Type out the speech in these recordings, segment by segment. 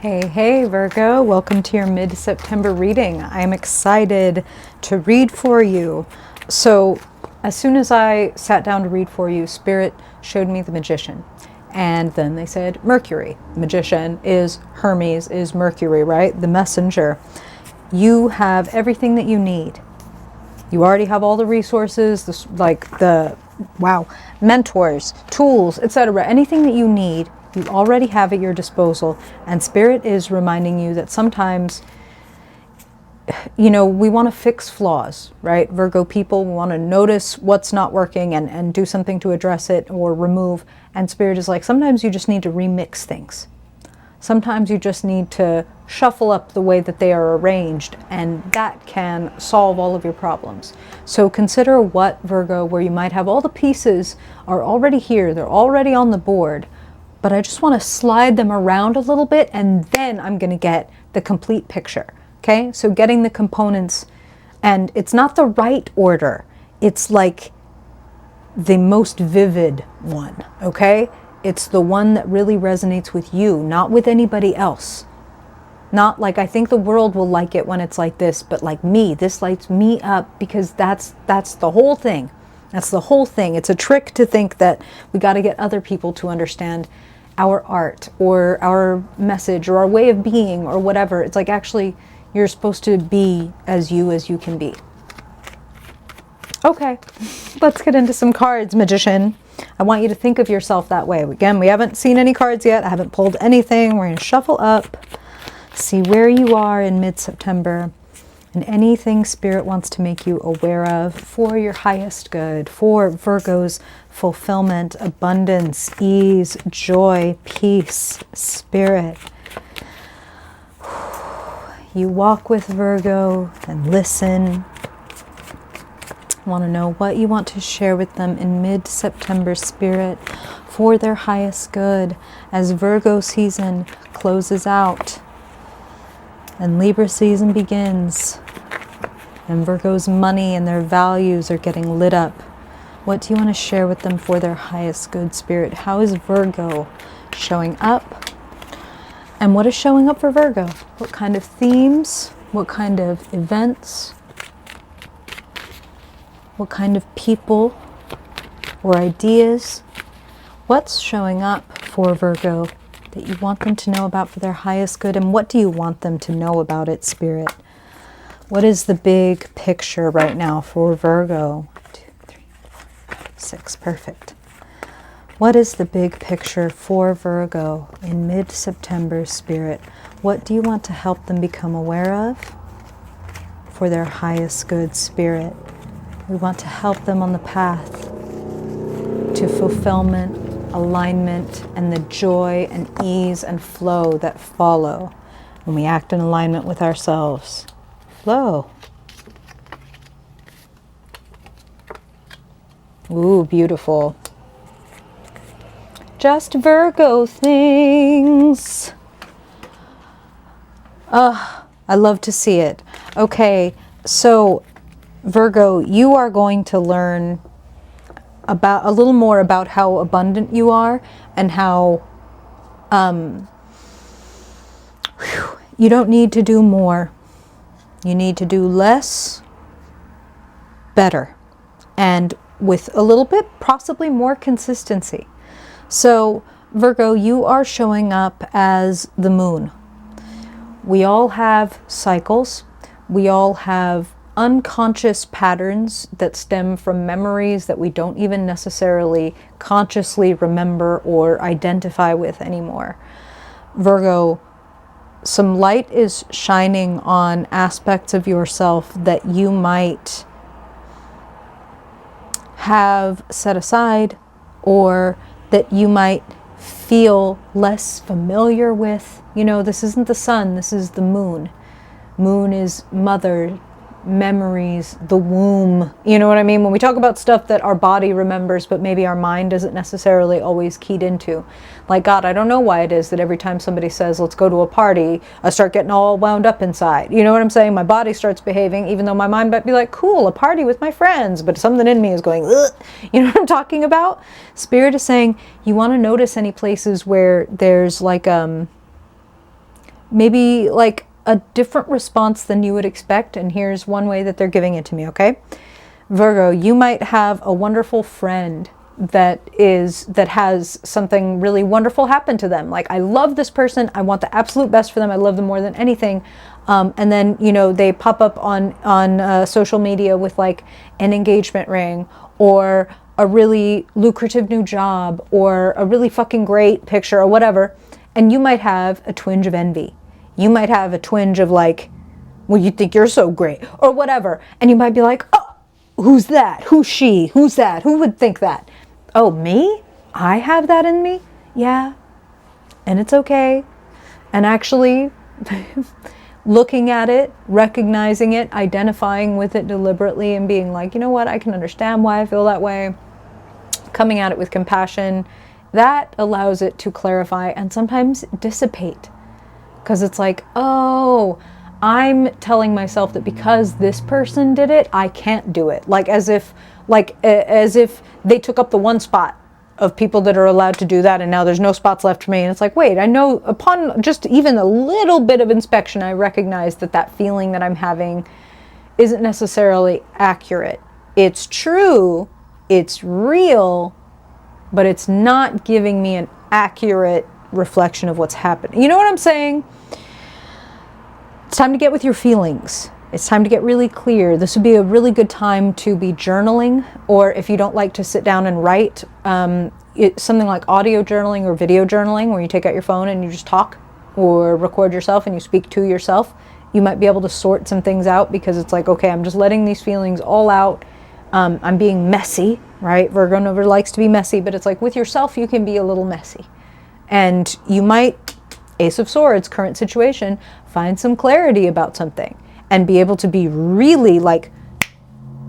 Hey, Virgo, welcome to your mid-September reading. I'm excited to read for you. So, as soon as I sat down to read for you, Spirit showed me the Magician. And then they said Mercury. Magician is Hermes, is Mercury, right? The messenger. You have everything that you need. You already have all the resources, mentors, tools, etc. Anything that you need, you already have at your disposal. And Spirit is reminding you that sometimes, we want to fix flaws, right? Virgo people, we want to notice what's not working and do something to address it or remove. And Spirit is like, sometimes you just need to remix things. Sometimes you just need to shuffle up the way that they are arranged, and that can solve all of your problems. So consider what, Virgo, where you might have all the pieces are already here, they're already on the board, but I just want to slide them around a little bit, and then I'm going to get the complete picture. Okay, so getting the components, and it's not the right order, it's like the most vivid one, okay? It's the one that really resonates with you, not with anybody else. Not like, I think the world will like it when it's like this, but like me, this lights me up because that's the whole thing. That's the whole thing. It's a trick to think that we got to get other people to understand our art or our message or our way of being or whatever. It's like, actually, you're supposed to be as you can be. Okay, let's get into some cards, Magician. I want you to think of yourself that way. Again, we haven't seen any cards yet. I haven't pulled anything. We're going to shuffle up, see where you are in mid-September, and anything Spirit wants to make you aware of for your highest good, for Virgo's fulfillment, abundance, ease, joy, peace, Spirit. You walk with Virgo and listen. Want to know what you want to share with them in mid-September, Spirit, for their highest good as Virgo season closes out and Libra season begins and Virgo's money and their values are getting lit up. What do you want to share with them for their highest good, Spirit? How is Virgo showing up? And what is showing up for Virgo? What kind of themes? What kind of events? What kind of people or ideas? What's showing up for Virgo that you want them to know about for their highest good? And what do you want them to know about it, Spirit? What is the big picture right now for Virgo? 1, 2, 3, 4, 5, 6. Perfect. What is the big picture for Virgo in mid-September, Spirit? What do you want to help them become aware of for their highest good, Spirit? We want to help them on the path to fulfillment, alignment, and the joy and ease and flow that follow when we act in alignment with ourselves. Flow. Ooh, beautiful. Just Virgo things. I love to see it. Okay, so Virgo, you are going to learn about a little more about how abundant you are and how you don't need to do more. You need to do less, better, and with a little bit, possibly more consistency. So, Virgo, you are showing up as the moon. We all have cycles. We all have unconscious patterns that stem from memories that we don't even necessarily consciously remember or identify with anymore. Virgo, some light is shining on aspects of yourself that you might have set aside or that you might feel less familiar with. This isn't the sun, this is the moon. Moon is mother, memories, the womb. You know what I mean? When we talk about stuff that our body remembers, but maybe our mind isn't necessarily always keyed into. Like, God, I don't know why it is that every time somebody says, let's go to a party, I start getting all wound up inside. You know what I'm saying? My body starts behaving, even though my mind might be like, cool, a party with my friends, but something in me is going, ugh. You know what I'm talking about? Spirit is saying, you want to notice any places where there's like, maybe like a different response than you would expect. And here's one way that they're giving it to me, okay? Virgo, you might have a wonderful friend that has something really wonderful happen to them. Like, I love this person. I want the absolute best for them. I love them more than anything. And then, you know, they pop up on social media with like an engagement ring, or a really lucrative new job, or a really fucking great picture, or whatever. And you might have a twinge of envy. You might have a twinge of like, well, you think you're so great, or whatever. And you might be like, oh, who's that? Who's she? Who's that? Who would think that? Oh, me? I have that in me? Yeah. And it's okay. And actually looking at it, recognizing it, identifying with it deliberately, and being like, you know what? I can understand why I feel that way. Coming at it with compassion, that allows it to clarify and sometimes dissipate. Because it's like, oh, I'm telling myself that because this person did it, I can't do it. Like as if they took up the one spot of people that are allowed to do that, and now there's no spots left for me. And it's like, wait, I know upon just even a little bit of inspection, I recognize that that feeling that I'm having isn't necessarily accurate. It's true, it's real, but it's not giving me an accurate reflection of what's happening. You know what I'm saying? It's time to get with your feelings. It's time to get really clear. This would be a really good time to be journaling, or if you don't like to sit down and write, something like audio journaling or video journaling, where you take out your phone and you just talk or record yourself and you speak to yourself. You might be able to sort some things out, because it's like, okay, I'm just letting these feelings all out. I'm being messy, right? Virgo never likes to be messy, but it's like with yourself, you can be a little messy. And you might, Ace of Swords, current situation, find some clarity about something and be able to be really like,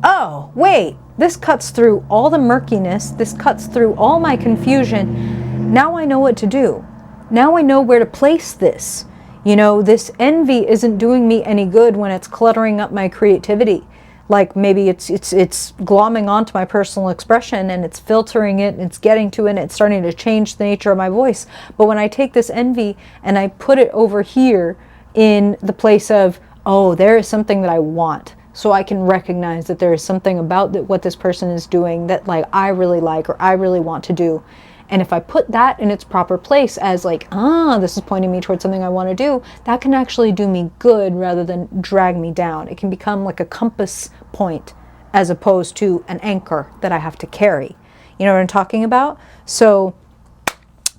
oh, wait, this cuts through all the murkiness. This cuts through all my confusion. Now I know what to do. Now I know where to place this. You know, this envy isn't doing me any good when it's cluttering up my creativity. Like maybe it's glomming onto my personal expression, and it's filtering it, and it's getting to it, and it's starting to change the nature of my voice. But when I take this envy and I put it over here in the place of, oh, there is something that I want. So I can recognize that there is something about what this person is doing that like I really like, or I really want to do. And if I put that in its proper place as like, this is pointing me towards something I want to do, that can actually do me good rather than drag me down. It can become like a compass point as opposed to an anchor that I have to carry. You know what I'm talking about? So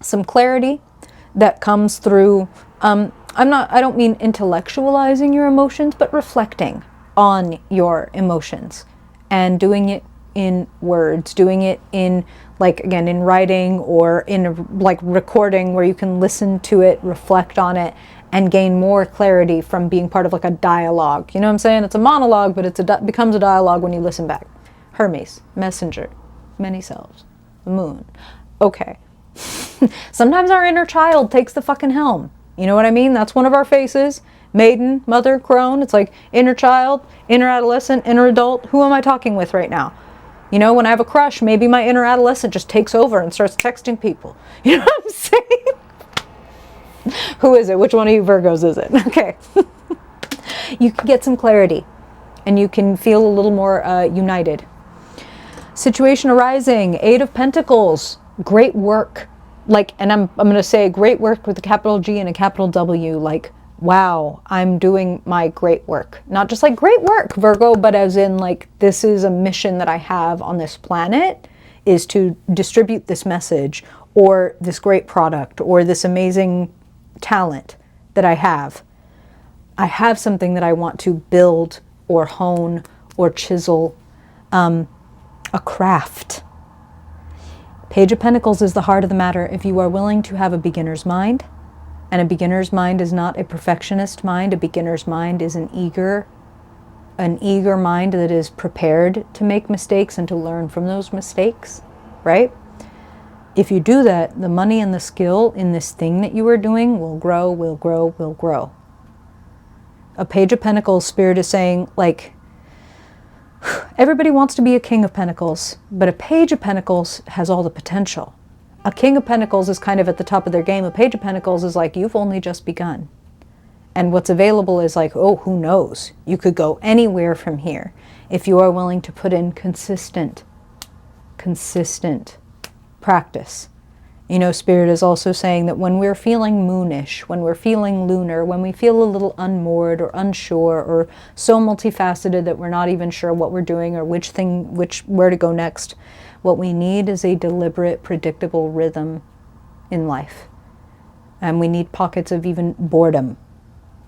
some clarity that comes through, I don't mean intellectualizing your emotions, but reflecting on your emotions and doing it in words, doing it in, like, again, in writing or in like recording, where you can listen to it, reflect on it, and gain more clarity from being part of like a dialogue. You know what I'm saying? It's a monologue, but it becomes a dialogue when you listen back. Hermes, messenger, many selves, the moon. Okay. Sometimes our inner child takes the fucking helm. You know what I mean? That's one of our faces. Maiden, mother, crone. It's like inner child, inner adolescent, inner adult. Who am I talking with right now? You know, when I have a crush, maybe my inner adolescent just takes over and starts texting people. You know what I'm saying? Who is it? Which one of you Virgos is it? Okay. You can get some clarity and you can feel a little more united. Situation arising, Eight of Pentacles, great work. Like, and I'm going to say great work with a capital G and a capital W, like, wow, I'm doing my great work. Not just like great work, Virgo, but as in like, this is a mission that I have on this planet, is to distribute this message or this great product or this amazing talent that I have. I have something that I want to build or hone or chisel, a craft. Page of Pentacles is the heart of the matter. If you are willing to have a beginner's mind, and a beginner's mind is not a perfectionist mind. A beginner's mind is an eager mind that is prepared to make mistakes and to learn from those mistakes, right? If you do that, the money and the skill in this thing that you are doing will grow, will grow, will grow. A Page of Pentacles, Spirit is saying, like, everybody wants to be a King of Pentacles, but a Page of Pentacles has all the potential. A King of Pentacles is kind of at the top of their game. A Page of Pentacles is like, you've only just begun. And what's available is like, oh, who knows? You could go anywhere from here if you are willing to put in consistent practice. You know, Spirit is also saying that when we're feeling moonish, when we're feeling lunar, when we feel a little unmoored or unsure or so multifaceted that we're not even sure what we're doing or where to go next, what we need is a deliberate, predictable rhythm in life. And we need pockets of even boredom.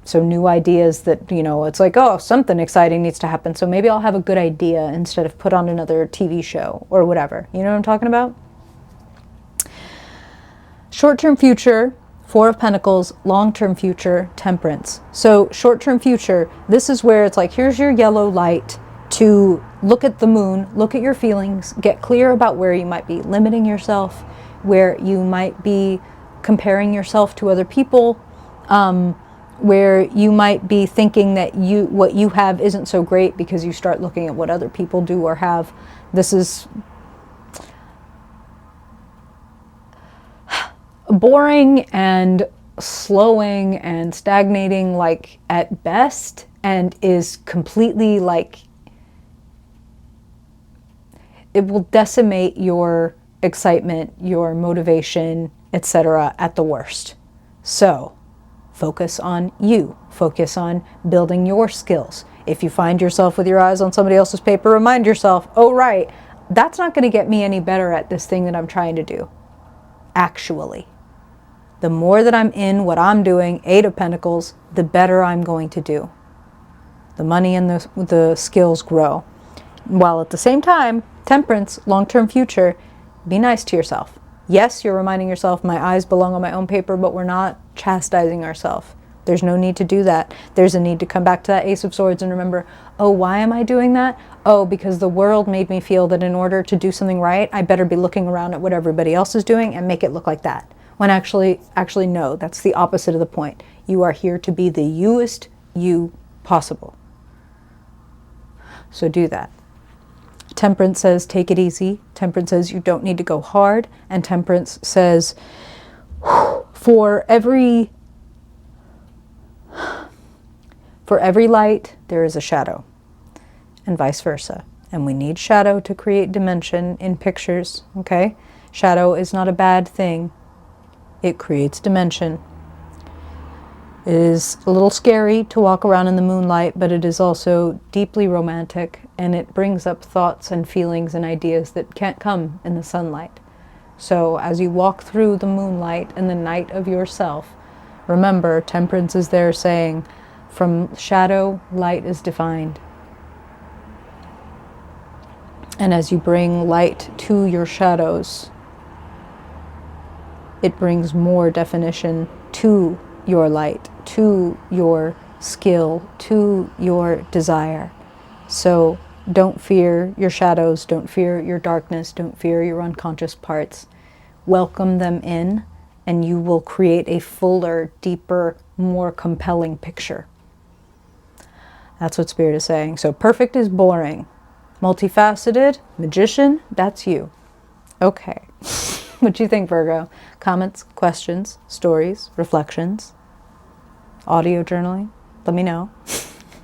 So new ideas that, you know, it's like, oh, something exciting needs to happen. So maybe I'll have a good idea instead of put on another TV show or whatever. You know what I'm talking about? Short-term future, Four of Pentacles. Long-term future, Temperance. So short-term future, this is where it's like, here's your yellow light to look at the moon, look at your feelings, get clear about where you might be limiting yourself, where you might be comparing yourself to other people, where you might be thinking that what you have isn't so great because you start looking at what other people do or have. This is boring and slowing and stagnating, like, at best, and is completely like, it will decimate your excitement, your motivation, etc. at the worst. So focus on you. Focus on building your skills. If you find yourself with your eyes on somebody else's paper, remind yourself, oh right, that's not going to get me any better at this thing that I'm trying to do. Actually, the more that I'm in what I'm doing, Eight of Pentacles, the better I'm going to do. The money and the skills grow. While at the same time, Temperance, long-term future, be nice to yourself. Yes, you're reminding yourself, my eyes belong on my own paper, but we're not chastising ourselves. There's no need to do that. There's a need to come back to that Ace of Swords and remember, oh, why am I doing that? Oh, because the world made me feel that in order to do something right, I better be looking around at what everybody else is doing and make it look like that. When actually no, that's the opposite of the point. You are here to be the youest you possible. So do that. Temperance says, take it easy. Temperance says, you don't need to go hard. And Temperance says, for every light, there is a shadow, and vice versa. And we need shadow to create dimension in pictures, okay? Shadow is not a bad thing. It creates dimension. It is a little scary to walk around in the moonlight, but it is also deeply romantic, and it brings up thoughts and feelings and ideas that can't come in the sunlight. So as you walk through the moonlight and the night of yourself, remember, Temperance is there saying, from shadow, light is defined. And as you bring light to your shadows, it brings more definition to your light, to your skill, to your desire. So don't fear your shadows, don't fear your darkness, don't fear your unconscious parts. Welcome them in, and you will create a fuller, deeper, more compelling picture. That's what Spirit is saying. So perfect is boring. Multifaceted, magician, that's you. Okay. What do you think, Virgo? Comments, questions, stories, reflections, audio journaling? Let me know.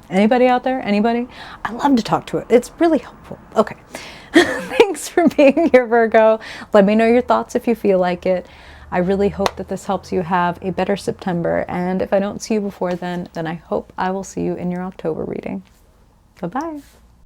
Anybody out there? Anybody? I love to talk to it. It's really helpful. Okay. Thanks for being here, Virgo. Let me know your thoughts if you feel like it. I really hope that this helps you have a better September. And if I don't see you before then I hope I will see you in your October reading. Bye-bye.